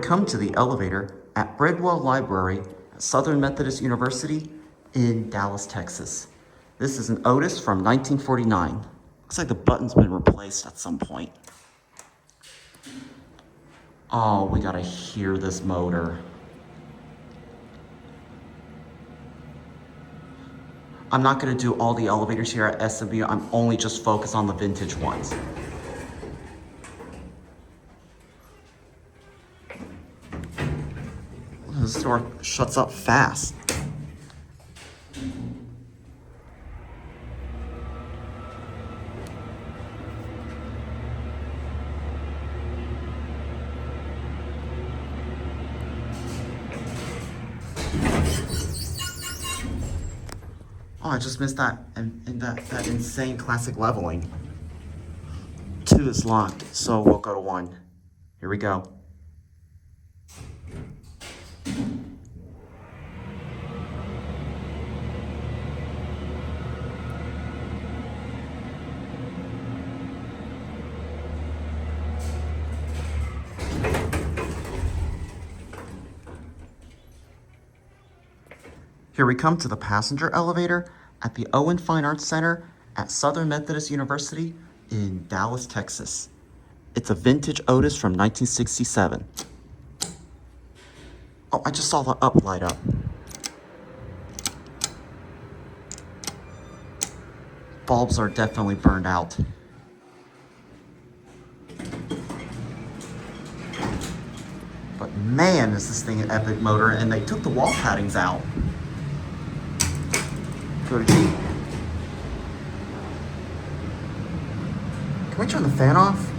come to the elevator at Bridwell Library at Southern Methodist University in Dallas, Texas. This is an Otis from 1949. Looks like the button's been replaced at some point. Oh, we gotta hear this motor. I'm not gonna do all the elevators here at SMU. I'm only just focused on the vintage ones. This door shuts up fast. Oh, I just missed that that insane classic leveling. 2 is locked, so we'll go to 1. Here we go. Here we come to the passenger elevator at the Owen Fine Arts Center at Southern Methodist University in Dallas, Texas. It's a vintage Otis from 1967. Oh, I just saw the up light up. Bulbs are definitely burned out. But man, is this thing an epic motor, and they took the wall paddings out. Go to G. Can we turn the fan off?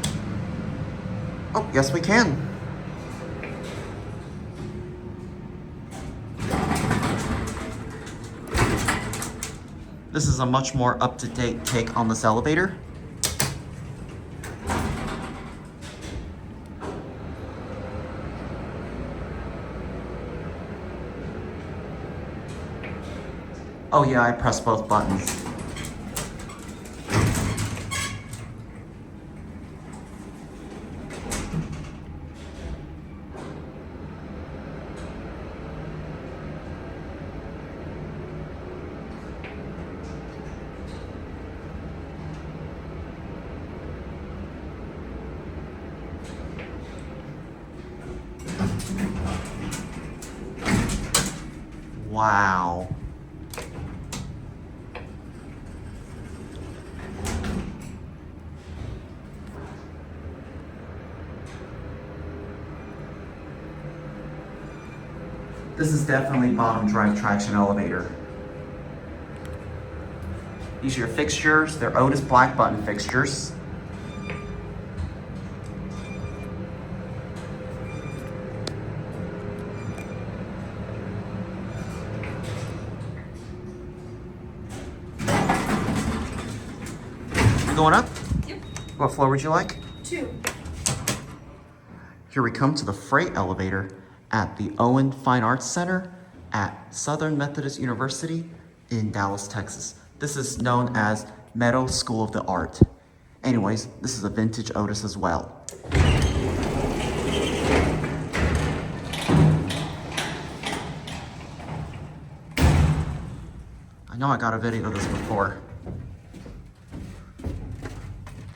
Oh, yes we can. This is a much more up-to-date take on this elevator. Oh yeah, I pressed both buttons. Wow. This is definitely bottom drive traction elevator. These are your fixtures. They're Otis black button fixtures. You going up? Yep. What floor would you like? 2. Here we come to the freight elevator at the Owen Fine Arts Center at Southern Methodist University in Dallas, Texas. This is known as Meadows School of the Art. Anyways, this is a vintage Otis as well. I know I got a video of this before.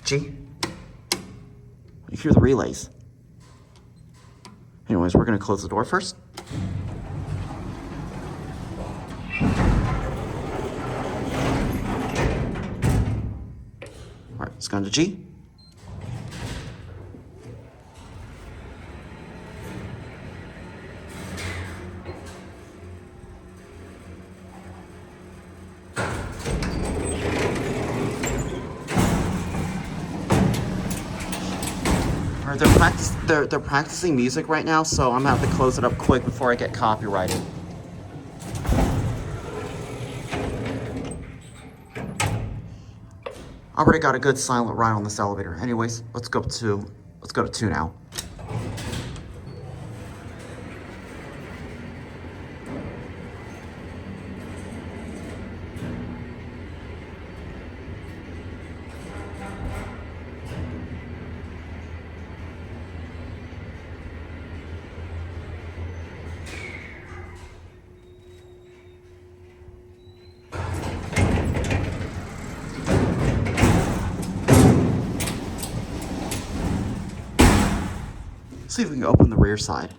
G, you hear the relays. Anyways, we're gonna close the door first. All right, let's go into G. All right, they're practicing music right now, so I'm gonna have to close it up quick before I get copyrighted. I already got a good silent ride on this elevator. Anyways, let's go to 2 now. see if we can open the rear side.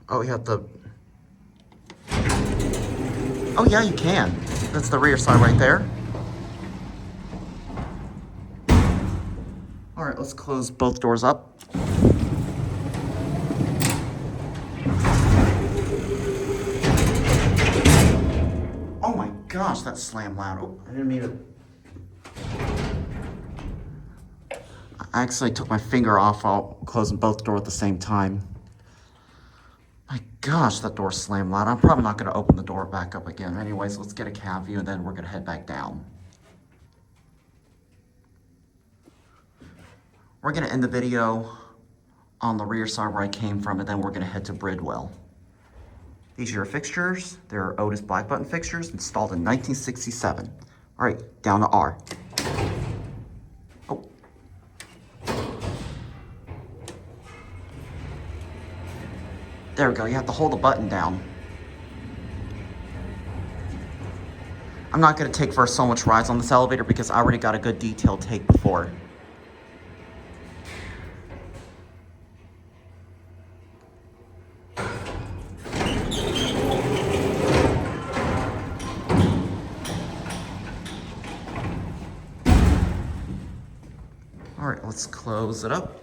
Oh, we have the... Oh yeah, you can. That's the rear side right there. All right, let's close both doors up. Oh my gosh, that slammed loud. Oh, I didn't mean to. I actually took my finger off while closing both doors at the same time. My gosh, that door slammed loud. I'm probably not going to open the door back up again. Anyways, let's get a cab view and then we're going to head back down. We're going to end the video on the rear side where I came from, and then we're going to head to Bridwell. These are your fixtures. They're Otis black button fixtures installed in 1967. All right, down to R. Oh. There we go. You have to hold the button down. I'm not going to take for so much rides on this elevator because I already got a good detailed take before. All right, let's close it up.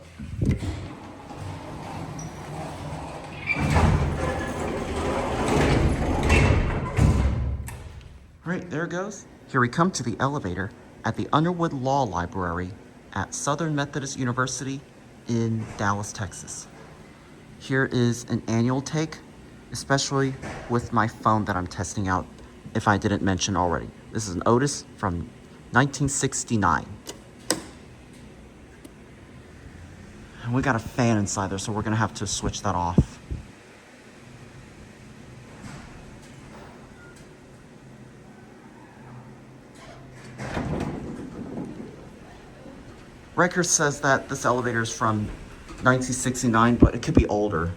All right, there it goes. Here we come to the elevator at the Underwood Law Library at Southern Methodist University in Dallas, Texas. Here is an annual take, especially with my phone that I'm testing out, if I didn't mention already. This is an Otis from 1969. And we got a fan inside there, so we're gonna have to switch that off. Record says that this elevator is from 1969, but it could be older.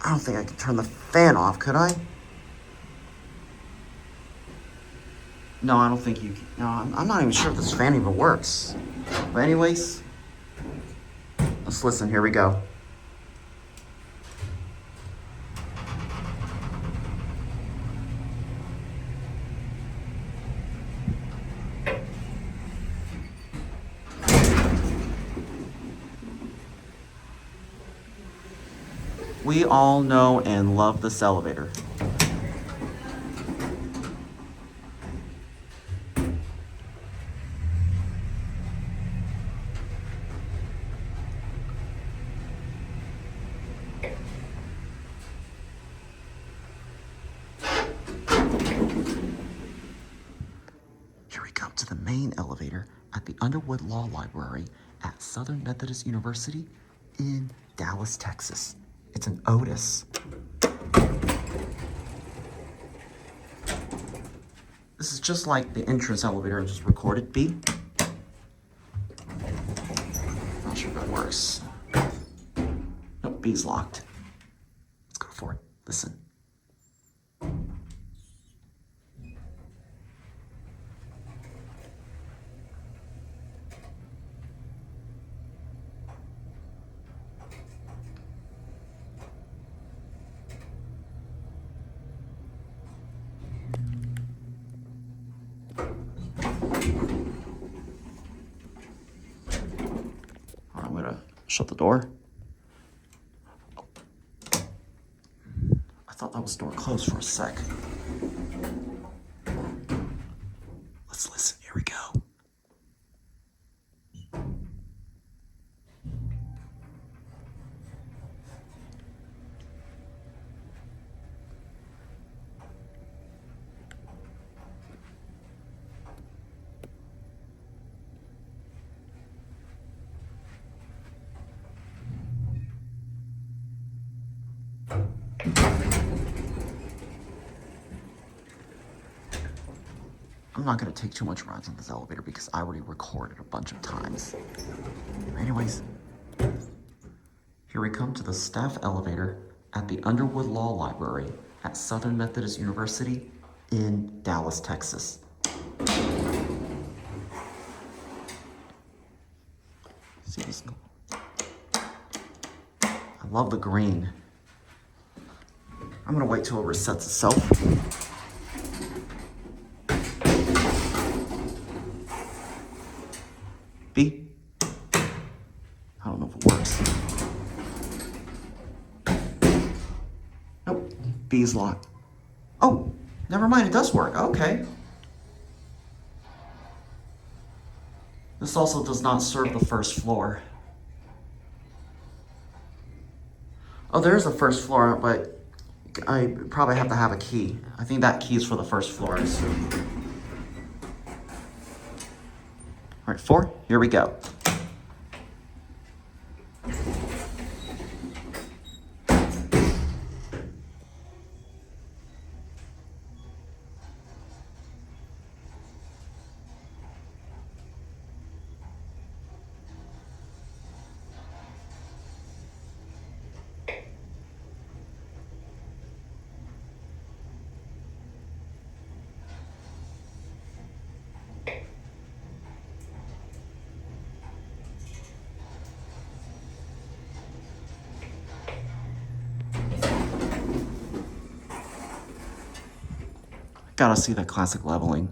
I don't think I can turn the fan off, could I? No, I don't think you can. No, I'm not even sure if this fan even works. But anyways, let's listen. Here we go. We all know and love this elevator. Here we come to the main elevator at the Underwood Law Library at Southern Methodist University in Dallas, Texas. It's an Otis. This is just like the entrance elevator I just recorded, B. Not sure if that works. Nope, B's locked. Let's go for it. Listen. I'm gonna shut the door. Oh. I thought that was door closed for a sec. Let's listen. Here we go. I'm not gonna take too much rides on this elevator because I already recorded a bunch of times. Anyways, here we come to the staff elevator at the Underwood Law Library at Southern Methodist University in Dallas, Texas. love the green. I'm gonna wait till it resets itself. B? I don't know if it works. Nope, B is locked. Oh, never mind, it does work, okay. This also does not serve the first floor. Oh, there's a first floor, but I probably have to have a key. I think that key is for the first floor, I assume. All right, 4, here we go. Gotta see that classic leveling.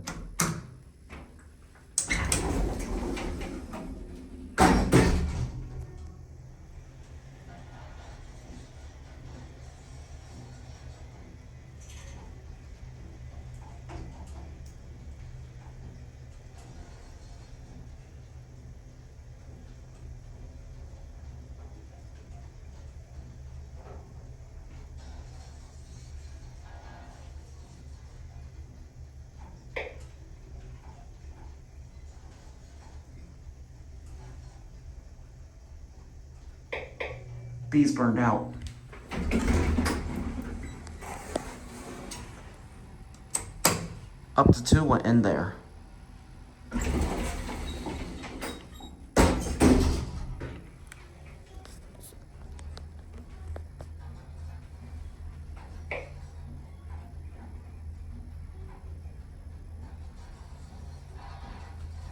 B's burned out. Up to 2 went in there.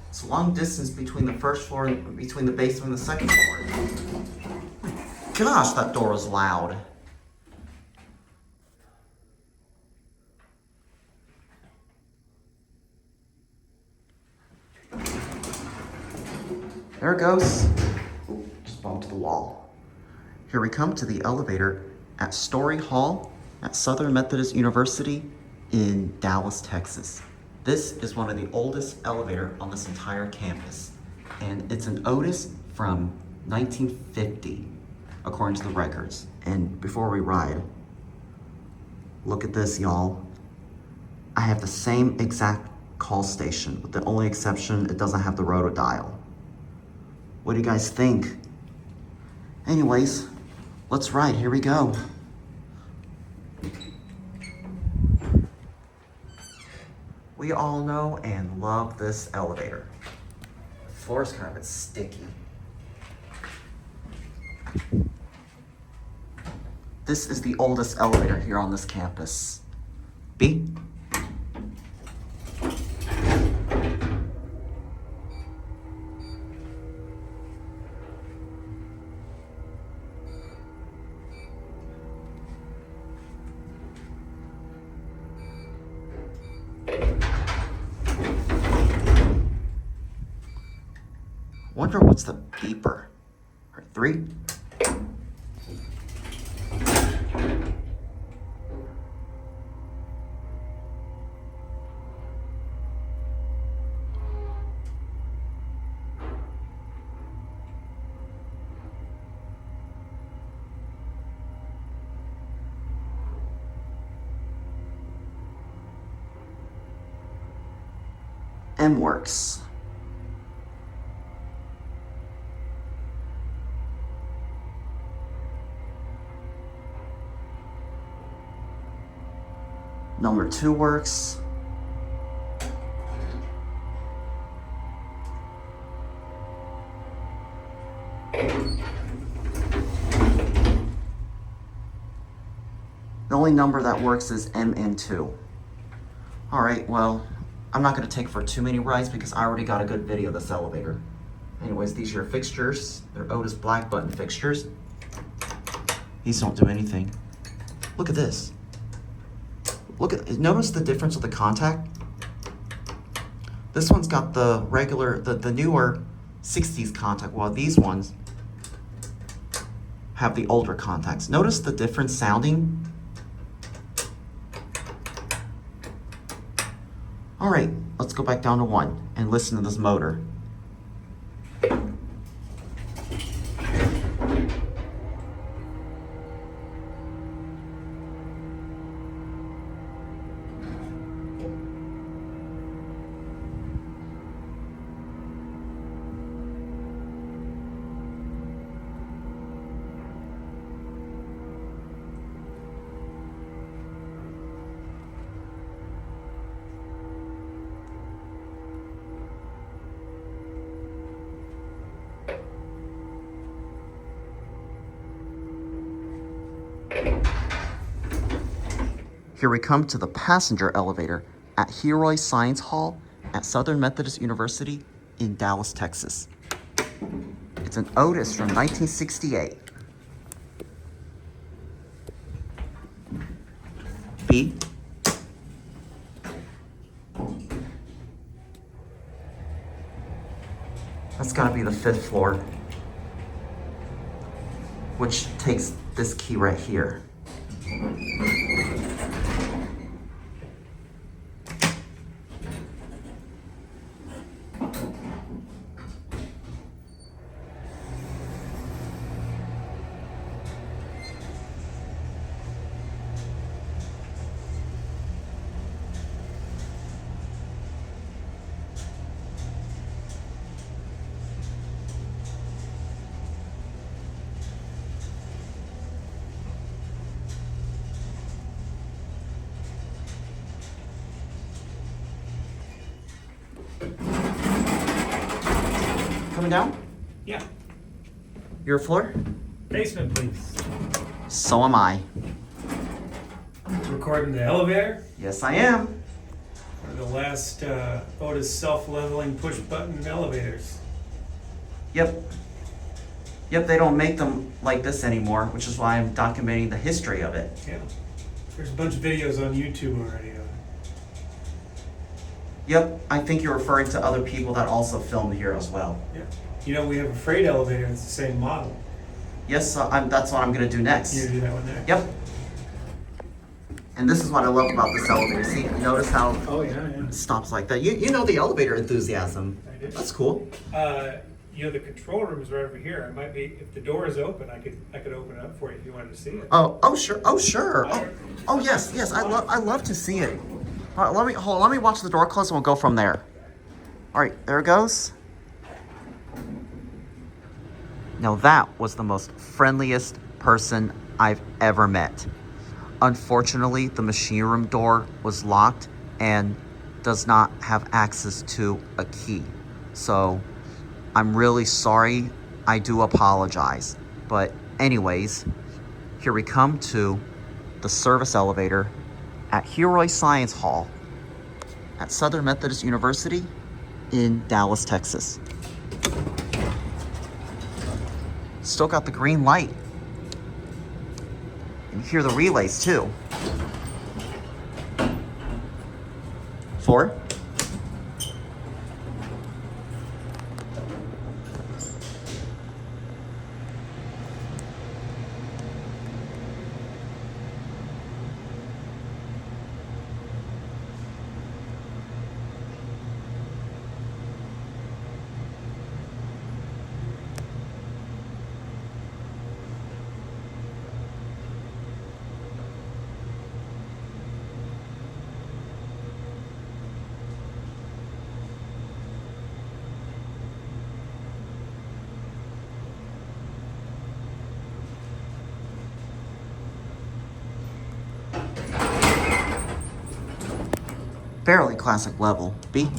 It's a long distance between the first floor and between the basement and the second floor. Gosh, that door is loud. There it goes. Ooh, just bumped to the wall. Here we come to the elevator at Storey Hall at Southern Methodist University in Dallas, Texas. This is one of the oldest elevators on this entire campus, and it's an Otis from 1950. According to the records. And before we ride, look at this, y'all. I have the same exact call station, with the only exception, it doesn't have the rotor dial. What do you guys think? Anyways, let's ride, here we go. We all know and love this elevator. The floor is kind of sticky. This is the oldest elevator here on this campus. B? Wonder what's the beeper? All right, 3. M works. Number 2 works. The only number that works is MN2. All right, well, I'm not gonna take for too many rides because I already got a good video of this elevator. Anyways, these are your fixtures. They're Otis black button fixtures. These don't do anything. Look at this. Notice the difference with the contact? This one's got the regular, the newer 60s contact, while these ones have the older contacts. Notice the difference sounding? All right, let's go back down to 1 and listen to this motor. Here we come to the passenger elevator at Heroy Science Hall at Southern Methodist University in Dallas, Texas. It's an Otis from 1968. B. That's gotta be the 5th floor, which takes this key right here. Coming down? Yeah. Your floor? Basement, please. So am I. Recording the elevator. Yes, I am. One of the last Otis self-leveling push-button elevators. Yep. Yep, they don't make them like this anymore, which is why I'm documenting the history of it. Yeah. There's a bunch of videos on YouTube already of it. Yep, I think you're referring to other people that also filmed here as well. Yeah. You know, we have a freight elevator that's the same model. Yes, that's what I'm gonna do next. You do that one next. Yep. And this is what I love about this elevator. See, notice how it stops like that. You know the elevator enthusiasm. I do. That's cool. You know, the control room is right over here. I might be, if the door is open, I could open it up for you if you wanted to see it. Oh, sure. Oh, yes. I love to see it. All right, let me watch the door close and we'll go from there. All right, there it goes. Now that was the most friendliest person I've ever met. Unfortunately, the machine room door was locked and does not have access to a key. So I'm really sorry. I do apologize. But anyways, here we come to the service elevator at Heroy Science Hall at Southern Methodist University in Dallas, Texas. Still got the green light. And you hear the relays too. 4. Fairly classic level. B.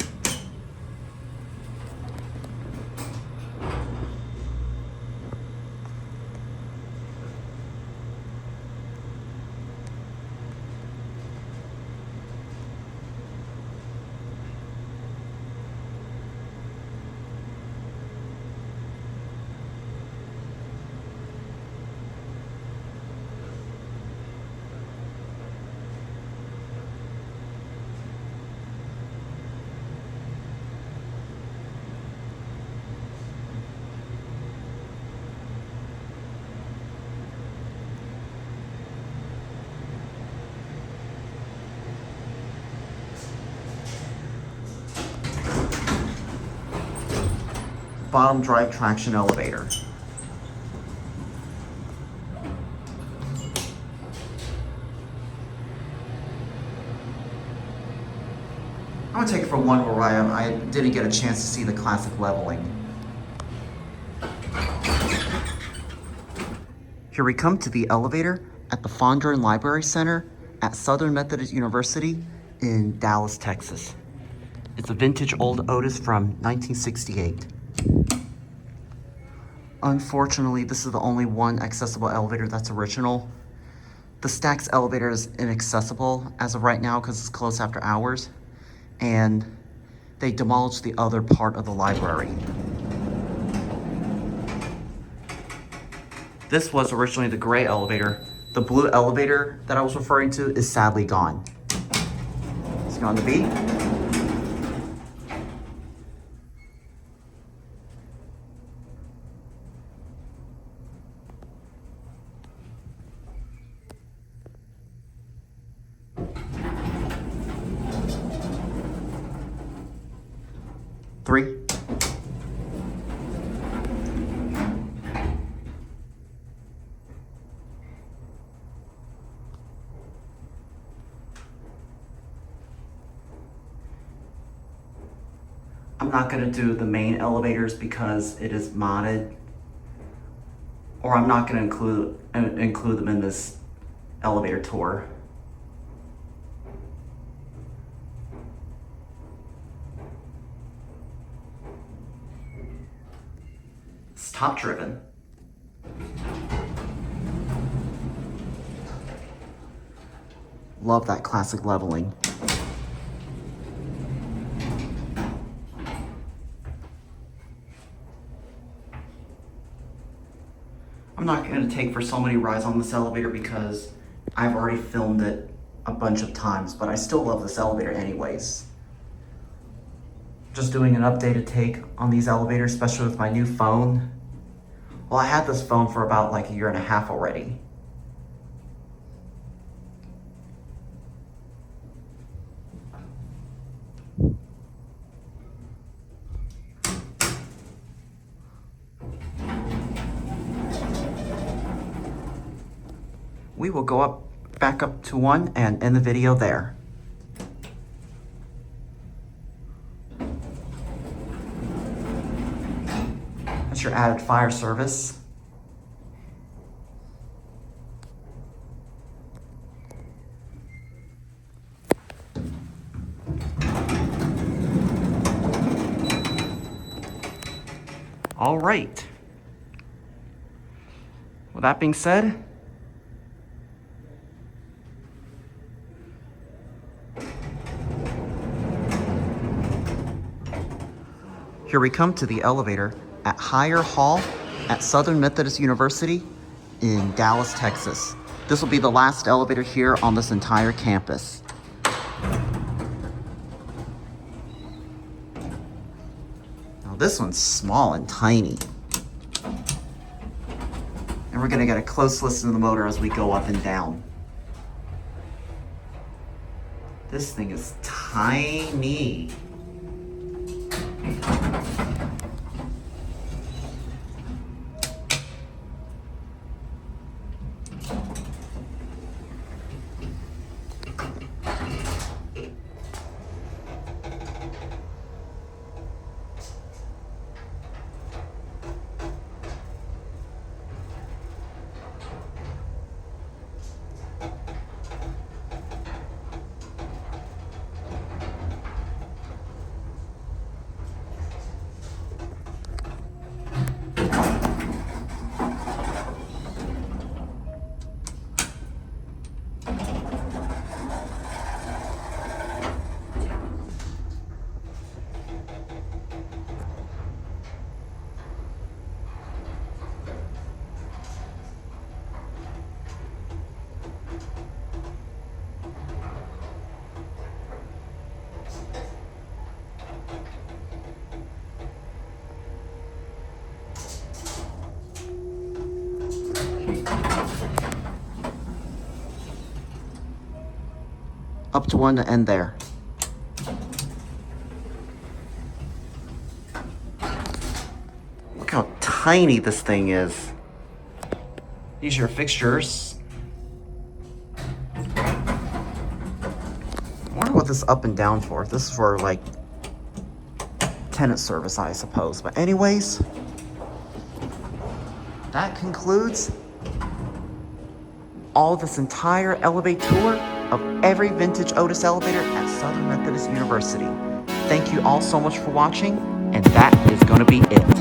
bottom drive traction elevator. I'm gonna take it for one more ride. I didn't get a chance to see the classic leveling. Here we come to the elevator at the Fondren Library Center at Southern Methodist University in Dallas, Texas. It's a vintage old Otis from 1968. Unfortunately, this is the only one accessible elevator that's original. The Stax elevator is inaccessible as of right now because it's closed after hours, and they demolished the other part of the library. This was originally the gray elevator. The blue elevator that I was referring to is sadly gone. Let's go on the beat. Three. I'm not going to do the main elevators because it is modded, or I'm not going to include them in this elevator tour. It's top driven. Love that classic leveling. I'm not going to take for so many rides on this elevator because I've already filmed it a bunch of times, but I still love this elevator anyways. Just doing an updated take on these elevators, especially with my new phone. Well, I had this phone for about like a year and a half already. We will go back up to one and end the video there. That's your added fire service. All right. With that being said, here we come to the elevator at Hyer Hall at Southern Methodist University in Dallas, Texas. This will be the last elevator here on this entire campus. Now this one's small and tiny. And we're gonna get a close listen to the motor as we go up and down. This thing is tiny. Up to one to end there. tiny this thing is. These are your fixtures. I wonder what this up and down for. This is for like tenant service, I suppose. But anyways, that concludes all this entire elevate tour of every vintage Otis elevator at Southern Methodist University. Thank you all so much for watching, and that is going to be it.